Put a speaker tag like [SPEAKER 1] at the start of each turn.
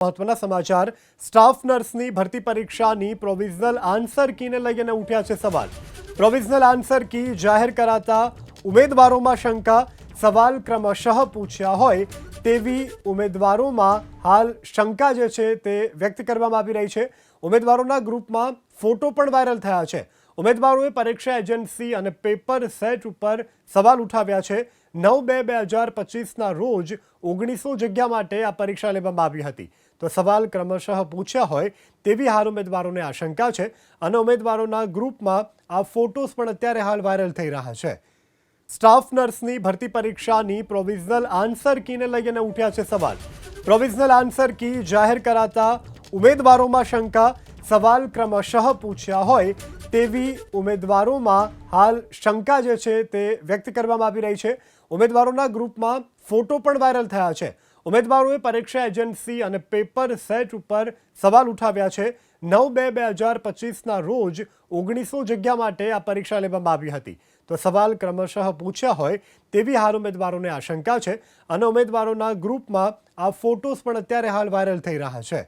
[SPEAKER 1] મહત્વના સમાચાર સ્ટાફ નર્સની ભરતી પરીક્ષાની પ્રોવિઝનલ આન્સર કીને લઈને ઉઠ્યા છે સવાલ. પ્રોવિઝનલ આન્સર કી જાહેર કરાતા ઉમેદવારોમાં શંકા. સવાલ ક્રમશઃ પૂછ્યા હોય તેવી ઉમેદવારોમાં હાલ શંકા જે છે તે વ્યક્ત કરવામાં આવી રહી છે. ઉમેદવારોના ગ્રુપમાં ફોટો પણ વાયરલ થયા છે. ઉમેદવારોએ પરીક્ષા એજન્સી અને પેપર સેટ ઉપર સવાલ ઉઠાવ્યા છે. 9/2/2025ના રોજ 1900 જગ્યા માટે આ પરીક્ષા લેવામાં આવી હતી. તો સવાલ ક્રમશઃ પૂછ્યા હોય તેવી હાલ ઉમેદવારોને આશંકા છે અને ઉમેદવારોના ગ્રુપમાં આ ફોટોસ પણ અત્યારે હાલ વાયરલ થઈ રહ્યા છે. સ્ટાફ નર્સની ભરતી પરીક્ષાની પ્રોવિઝનલ આન્સર કીને લઈને ઉઠ્યા છે સવાલ. પ્રોવિઝનલ આન્સર કી જાહેર કરાતા ઉમેદવારોમાં શંકા. સવાલ ક્રમશઃ પૂછ્યા હોય તેવી ઉમેદવારોમાં હાલ શંકા જે છે તે વ્યક્ત કરવામાં આવી રહી છે. ઉમેદવારોના ગ્રુપમાં ફોટો પણ વાયરલ થયા છે. ઉમેદવારોએ પરીક્ષા એજન્સી અને પેપર સેટ ઉપર સવાલ ઉઠાવ્યા છે. 9/2/2025ના રોજ 1900 જગ્યા માટે આ પરીક્ષા લેવામાં આવી હતી. તો સવાલ ક્રમશઃ પૂછ્યા હોય તેવી હાલ ઉમેદવારોને આશંકા છે અને ઉમેદવારોના ગ્રુપમાં આ ફોટોસ પણ અત્યારે હાલ વાયરલ થઈ રહ્યા છે.